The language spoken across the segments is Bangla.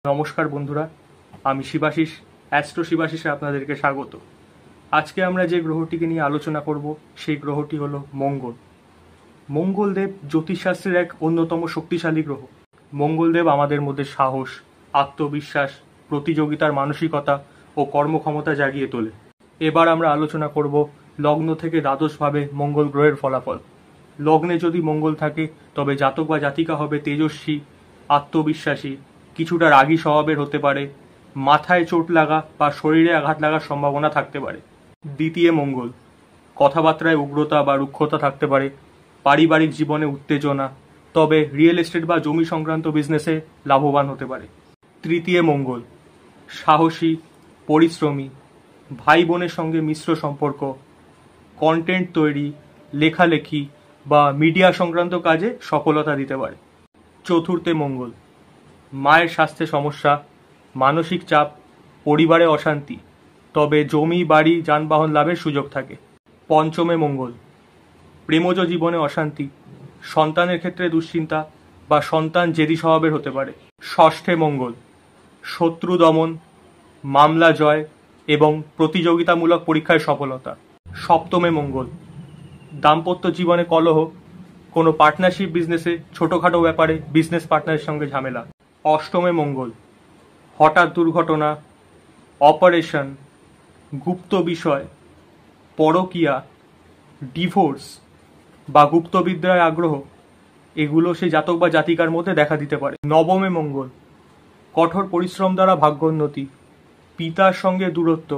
নমস্কার বন্ধুরা, আমি শিবাশিস, অ্যাস্ট্রো শিবাশিসে আপনাদেরকে স্বাগত। আজকে আমরা যে গ্রহটিকে নিয়ে আলোচনা করব সেই গ্রহটি হলো মঙ্গল। মঙ্গলদেব জ্যোতিষশাস্ত্রের এক অন্যতম শক্তিশালী গ্রহ। মঙ্গলদেব আমাদের মধ্যে সাহস, আত্মবিশ্বাস, প্রতিযোগিতার মানসিকতা ও কর্মক্ষমতা জাগিয়ে তোলে। এবার আমরা আলোচনা করব লগ্ন থেকে দ্বাদশভাবে মঙ্গল গ্রহের ফলাফল। লগ্নে যদি মঙ্গল থাকে তবে জাতক বা জাতিকা হবে তেজস্বী, আত্মবিশ্বাসী, কিছুটা রাগী স্বভাবের হতে পারে, মাথায় চোট লাগা বা শরীরে আঘাত লাগার সম্ভাবনা থাকতে পারে। দ্বিতীয় মঙ্গল, কথাবার্তায় উগ্রতা বা রুক্ষতা থাকতে পারে, পারিবারিক জীবনে উত্তেজনা, তবে রিয়েল এস্টেট বা জমি সংক্রান্ত বিজনেসে লাভবান হতে পারে। তৃতীয় মঙ্গল, সাহসী, পরিশ্রমী, ভাই বোনের সঙ্গে মিশ্র সম্পর্ক, কন্টেন্ট তৈরি, লেখালেখি বা মিডিয়া সংক্রান্ত কাজে সফলতা দিতে পারে। চতুর্থে মঙ্গল, মায়ের স্বাস্থ্যে সমস্যা, মানসিক চাপ, পরিবারে অশান্তি, তবে জমি বাড়ি যানবাহন লাভের সুযোগ থাকে। পঞ্চমে মঙ্গল, প্রেমজ জীবনে অশান্তি, সন্তানের ক্ষেত্রে দুশ্চিন্তা বা সন্তান জেদি স্বভাবের হতে পারে। ষষ্ঠে মঙ্গল, শত্রু দমন, মামলা জয় এবং প্রতিযোগিতামূলক পরীক্ষায় সফলতা। সপ্তমে মঙ্গল, দাম্পত্য জীবনে কলহ, কোনো পার্টনারশিপ বিজনেসে ছোটোখাটো ব্যাপারে বিজনেস পার্টনারের সঙ্গে ঝামেলা। অষ্টমে মঙ্গল, হঠাৎ দুর্ঘটনা, অপারেশন, গুপ্ত বিষয়, পরকীয়া, ডিভোর্স বা গুপ্তবিদ্যায় আগ্রহ, এগুলো সেই জাতক বা জাতিকার মধ্যে দেখা দিতে পারে। নবমে মঙ্গল, কঠোর পরিশ্রম দ্বারা ভাগ্যোন্নতি, পিতার সঙ্গে দূরত্ব,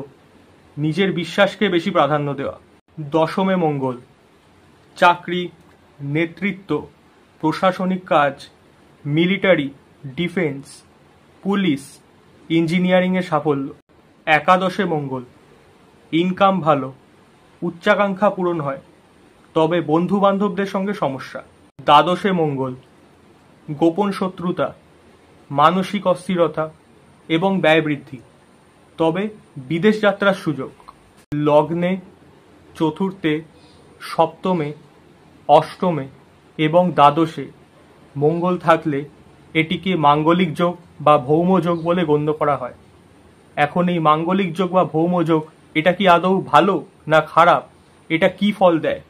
নিজের বিশ্বাসকে বেশি প্রাধান্য দেওয়া। দশমে মঙ্গল, চাকরি, নেতৃত্ব, প্রশাসনিক কাজ, মিলিটারি, ডিফেন্স, পুলিশ, ইঞ্জিনিয়ারিংয়ে সাফল্য। একাদশে মঙ্গল, ইনকাম ভালো, উচ্চাকাঙ্ক্ষা পূরণ হয়, তবে বন্ধু বান্ধবদের সঙ্গে সমস্যা। দ্বাদশে মঙ্গল, গোপন শত্রুতা, মানসিক অস্থিরতা এবং ব্যয় বৃদ্ধি, তবে বিদেশ যাত্রার সুযোগ। লগ্নে, চতুর্থে, সপ্তমে, অষ্টমে এবং দ্বাদশে মঙ্গল থাকলে এটিকে মাঙ্গলিক যোগ বা ভৌম যোগ বলে গণ্য করা হয়। এখন এই মাঙ্গলিক যোগ বা ভৌম যোগ এটা কি আদৌ ভালো না খারাপ, এটা কি ফল দেয়,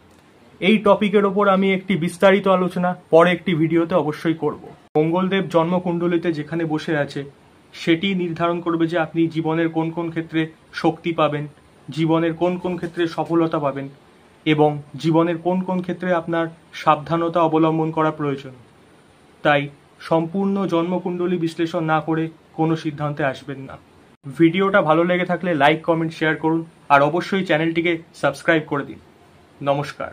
এই টপিকের ওপর আমি একটি বিস্তারিত আলোচনা পরে একটি ভিডিওতে অবশ্যই করব। মঙ্গলদেব জন্মকুণ্ডলিতে যেখানে বসে আছে সেটি নির্ধারণ করবে যে আপনি জীবনের কোন কোন ক্ষেত্রে শক্তি পাবেন, জীবনের কোন কোন ক্ষেত্রে সফলতা পাবেন এবং জীবনের কোন কোন ক্ষেত্রে আপনার সাবধানতা অবলম্বন করা প্রয়োজন। তাই সম্পূর্ণ জন্মকুণ্ডলী বিশ্লেষণ না করে কোনো সিদ্ধান্তে আসবেন না। ভিডিওটা ভালো লেগে থাকলে লাইক, কমেন্ট, শেয়ার করুন আর অবশ্যই চ্যানেলটিকে সাবস্ক্রাইব করে দিন। নমস্কার।